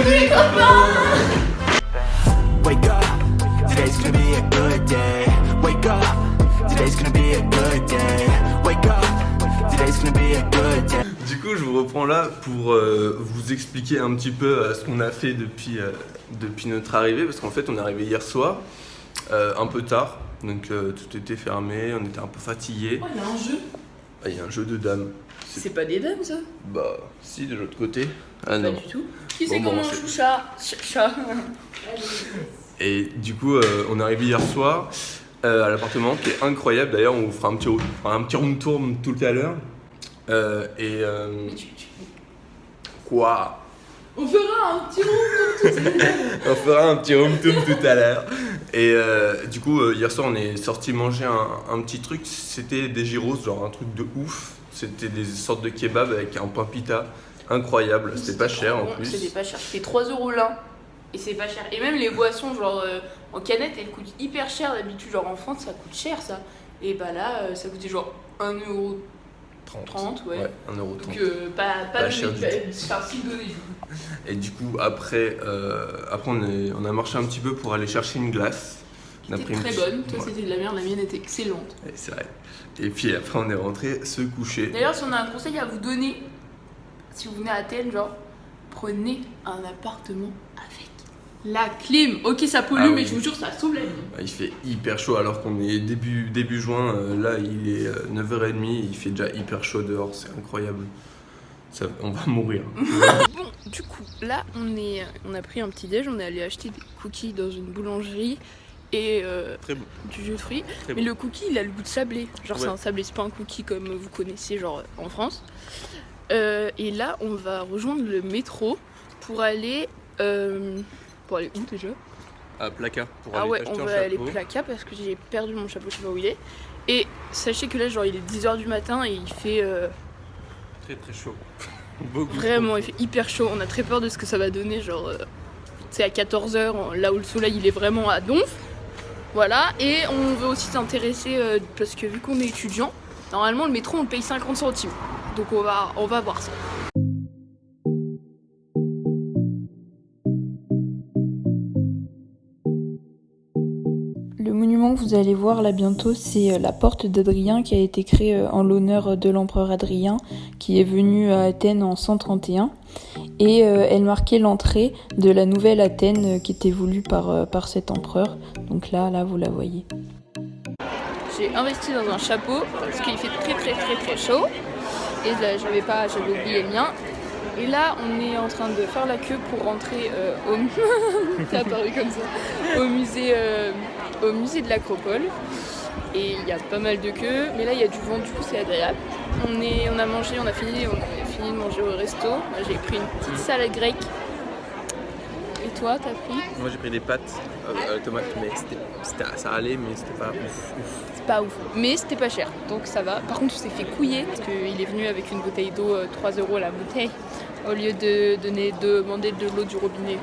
les copains. Wake up, today's gonna be a good day. Wake up, today's gonna be a good day. Wake up, today's gonna be a good day. Du coup, je vous reprends là pour vous expliquer un petit peu ce qu'on a fait depuis notre arrivée, parce qu'en fait, on est arrivé hier soir, un peu tard, donc tout était fermé, on était un peu fatigués. Oh, il y a un jeu. Ah, il y a un jeu de dames. C'est pas des dames, ça? Bah, si, de l'autre côté. Ah Pas non. du tout. Qui c'est Bon, comment bon, un c'est- choucha? Chat. Et du coup, on est arrivé hier soir à l'appartement qui est incroyable. D'ailleurs, on vous fera un petit room tour tout à l'heure. Quoi? On fera un petit room tout à l'heure. On fera un petit room tour tout à l'heure. Et du coup, hier soir, on est sorti manger un petit truc. C'était des gyros, genre un truc de ouf. C'était des sortes de kebab avec un pain pita incroyable. C'était pas cher en Bon, plus. C'était pas cher. C'était 3 € là. Et c'est pas cher. Et même les boissons, genre en canette, elles coûtent hyper cher. D'habitude, genre en France, ça coûte cher ça. Et bah là, ça coûtait genre 1,30 €, ouais. Ouais, 1,30 €. Donc pas Pas donné, cher du tout. enfin si donné. Et du coup, après on a marché un petit peu pour aller chercher une glace. On a C'était pris une très petite- bonne. Toi, Ouais, c'était de la merde. La mienne était excellente. ouais, c'est vrai. Et puis après, on est rentré se coucher. D'ailleurs, si on a un conseil à vous donner, si vous venez à Athènes, genre, prenez un appartement avec la clim. Ok, ça pollue, Ah mais oui. je vous jure, ça sauve la vie. Il fait hyper chaud alors qu'on est début juin. Là, il est 9h30. Il fait déjà hyper chaud dehors. C'est incroyable. On va mourir. Bon, du coup, là, on a pris un petit déj. On est allé acheter des cookies dans une boulangerie et Très bon. du jus de fruits. Très Mais bon. le cookie, il a le goût de sablé. Genre, c'est Ouais. un sablé, c'est pas un cookie comme vous connaissez, genre en France. Et là, on va rejoindre le métro pour aller. Pour aller où déjà? À Placa pour Ah aller ouais, t'acheter on un va aller chapeau. Placa parce que j'ai perdu mon chapeau, je sais pas où il est. Et sachez que là, genre, il est 10h du matin et il fait Très très chaud. Beaucoup vraiment, trop il fait hyper chaud. On a très peur de ce que ça va donner, genre, c'est à 14h, là où le soleil il est vraiment à donf. Voilà, et on veut aussi s'intéresser parce que vu qu'on est étudiant, normalement le métro on le paye 50 centimes. Donc on va voir ça. Le monument que vous allez voir là bientôt, c'est la porte d'Adrien qui a été créée en l'honneur de l'empereur Adrien qui est venu à Athènes en 131 et elle marquait l'entrée de la nouvelle Athènes qui était voulue par cet empereur. Donc là vous la voyez. J'ai investi dans un chapeau parce qu'il fait très chaud et là j'avais oublié le mien. Et là on est en train de faire la queue pour rentrer t'as apparu comme ça, au musée de l'Acropole. Et il y a pas mal de queues, mais là il y a du vent, du coup c'est agréable. On a fini de manger au resto. Moi, j'ai pris une petite salade grecque. Et toi, t'as pris? Moi j'ai pris des pâtes tomates, mais ça allait, mais c'était pas ouf. C'est pas ouf, mais c'était pas cher, donc ça va. Par contre, on s'est fait couiller parce qu'il est venu avec une bouteille d'eau 3 € la bouteille au lieu de demander de l'eau du robinet.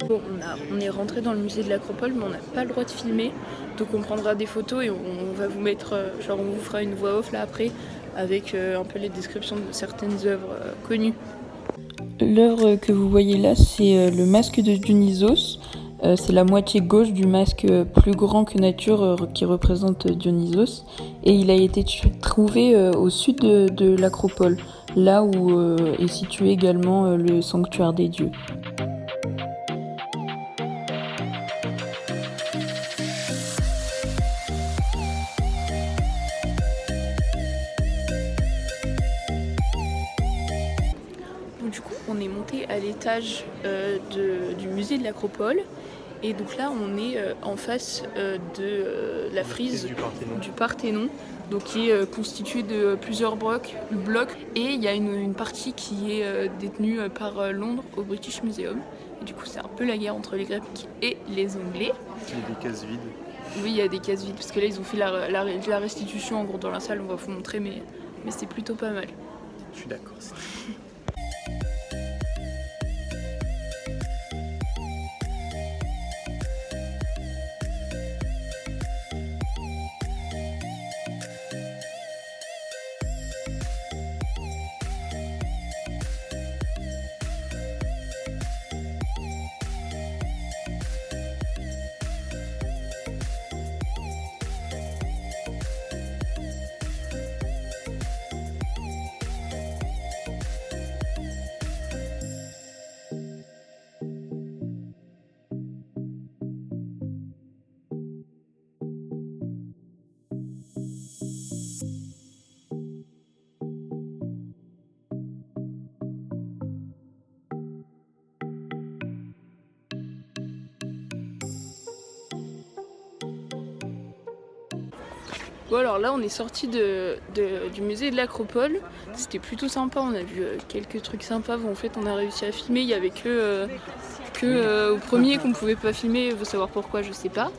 Bon, on est rentré dans le musée de l'Acropole, mais on n'a pas le droit de filmer, donc on prendra des photos et on va vous mettre, genre on vous fera une voix off là après, avec un peu les descriptions de certaines œuvres connues. L'œuvre que vous voyez là, c'est le masque de Dionysos. C'est la moitié gauche du masque plus grand que nature qui représente Dionysos. Et il a été trouvé au sud de l'Acropole, là où est situé également le sanctuaire des dieux. Donc, du coup, on est monté à l'étage du musée de l'Acropole. Et donc là, on est en face de la frise du Parthénon, donc qui est constituée de plusieurs blocs. Et il y a une partie qui est détenue par Londres au British Museum. Et du coup, c'est un peu la guerre entre les Grecs et les Anglais. Il y a des cases vides. Oui, il y a des cases vides, parce que là, ils ont fait la restitution en gros dans la salle, on va vous montrer, mais c'est plutôt pas mal. Je suis d'accord. Bon alors là on est sorti du musée de l'Acropole, c'était plutôt sympa, on a vu quelques trucs sympas, bon, en fait on a réussi à filmer, il y avait que au premier qu'on pouvait pas filmer, il faut savoir pourquoi, je sais pas.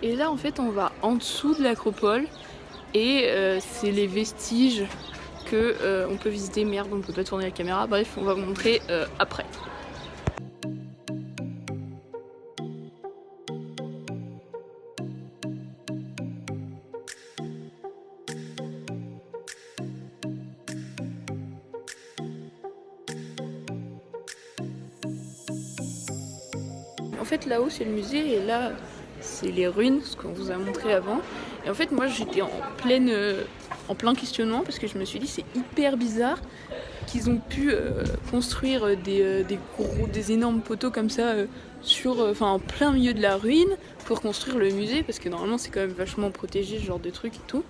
Et là en fait on va en dessous de l'Acropole et c'est les vestiges que on peut visiter, merde on peut pas tourner la caméra, bref on va vous montrer après. En fait là-haut c'est le musée et là c'est les ruines, ce qu'on vous a montré avant. Et en fait moi j'étais en plein questionnement parce que je me suis dit c'est hyper bizarre qu'ils ont pu construire des énormes poteaux comme ça en plein milieu de la ruine pour construire le musée, parce que normalement c'est quand même vachement protégé ce genre de trucs et tout.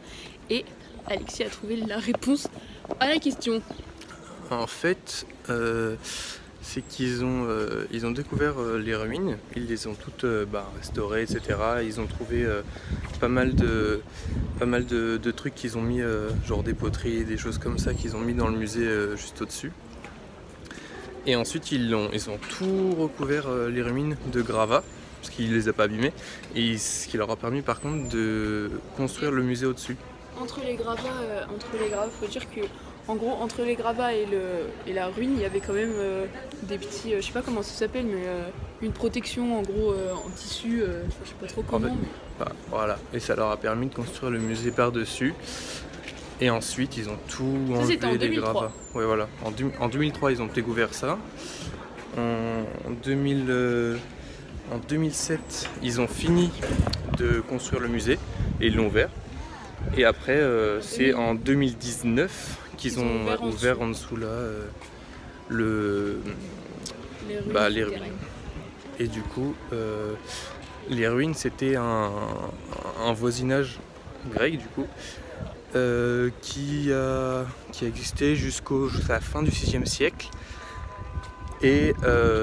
Et Alexis a trouvé la réponse à la question. En fait, c'est qu'ils ont découvert les ruines, ils les ont toutes restaurées, etc. Ils ont trouvé pas mal de trucs qu'ils ont mis, genre des poteries, des choses comme ça qu'ils ont mis dans le musée juste au-dessus. Et ensuite ils ont tout recouvert les ruines de gravats, parce qu'il les a pas abîmés, et ce qui leur a permis par contre de construire le musée au-dessus. Entre les gravats, faut dire que en gros entre les gravats et la ruine, il y avait quand même des petits, je sais pas comment ça s'appelle, mais une protection en gros en tissu, je sais pas trop comment. Voilà, et ça leur a permis de construire le musée par-dessus. Et ensuite, ils ont tout enlevé les gravats. Ouais, voilà. En 2003, ils ont découvert ça. En 2007, ils ont fini de construire le musée et ils l'ont ouvert. Et après, c'est en 2019 qu'ils ont ouvert en dessous là les ruines. Et du coup, les ruines, c'était un voisinage grec du coup. Qui a existé jusqu'à la fin du 6e siècle. Et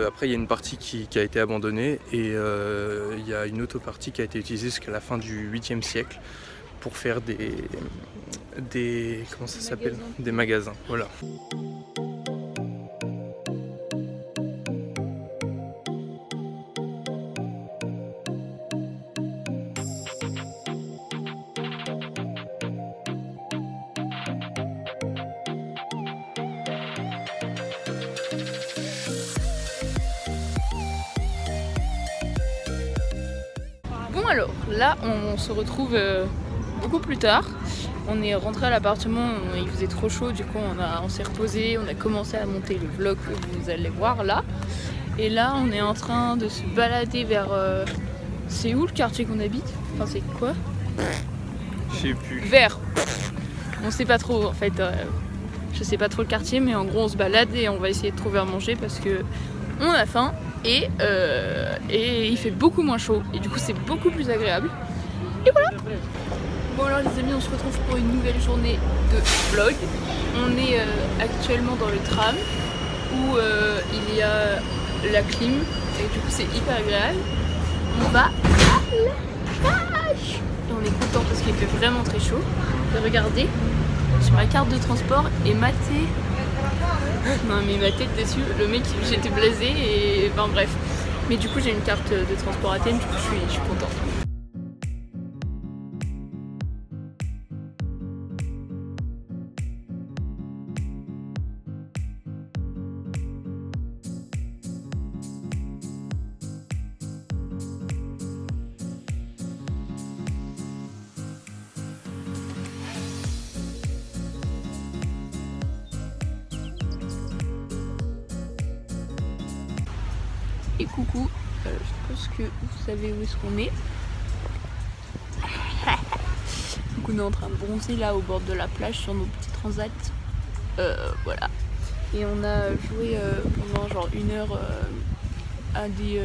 après il y a une partie qui a été abandonnée et il y a une autre partie qui a été utilisée jusqu'à la fin du 8e siècle pour faire comment ça s'appelle ? Des magasins. Voilà. Bon alors, là on se retrouve beaucoup plus tard. On est rentré à l'appartement, il faisait trop chaud, du coup on s'est reposé, on a commencé à monter le vlog que vous allez voir là. Et là on est en train de se balader vers... c'est où le quartier qu'on habite ? Enfin c'est quoi ? Je sais plus. Vers. On sait pas trop en fait. Je sais pas trop le quartier, mais en gros on se balade et on va essayer de trouver à manger parce que on a faim et il fait beaucoup moins chaud et du coup c'est beaucoup plus agréable. Et voilà. Bon alors les amis, on se retrouve pour une nouvelle journée de vlog. On est actuellement dans le tram où il y a la clim et du coup c'est hyper agréable. On va à la plage et on est content parce qu'il fait vraiment très chaud. Et regardez sur ma carte de transport et matez. Non mais ma tête dessus, le mec j'étais blasée et enfin bref. Mais du coup j'ai une carte de transport Athènes, du coup je suis contente. Et coucou, je pense que vous savez où est-ce qu'on est. Donc on est en train de bronzer là au bord de la plage sur nos petits transats. Voilà. Et on a joué pendant genre 1 heure à des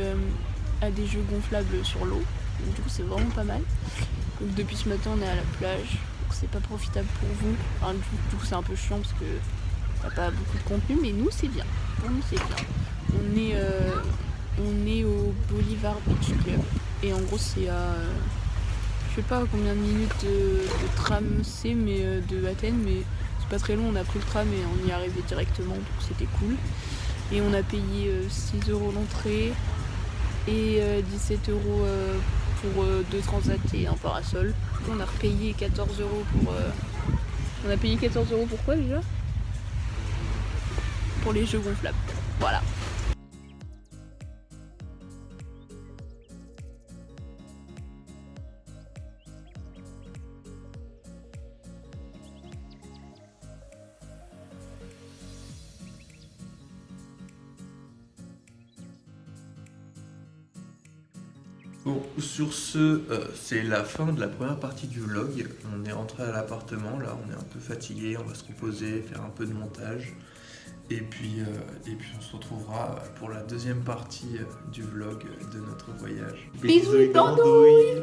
jeux gonflables sur l'eau. Donc du coup c'est vraiment pas mal. Donc depuis ce matin on est à la plage. Donc c'est pas profitable pour vous. Enfin, du coup c'est un peu chiant parce que t'as pas beaucoup de contenu, mais nous c'est bien. Pour nous c'est bien. On est au Bolivar Beach Club et en gros c'est à Je sais pas combien de minutes de tram c'est, mais de Athènes, mais c'est pas très long. On a pris le tram et on y est arrivé directement, donc c'était cool. Et on a payé 6 € l'entrée et 17 € pour 2 transats et un parasol. On a repayé 14 € pour... On a payé 14 € pour quoi déjà? Pour les jeux gonflables. Voilà. Bon, sur ce, c'est la fin de la première partie du vlog. On est rentré à l'appartement, là on est un peu fatigué, on va se reposer, faire un peu de montage. Et puis on se retrouvera pour la deuxième partie du vlog de notre voyage. Bisous d'andouille.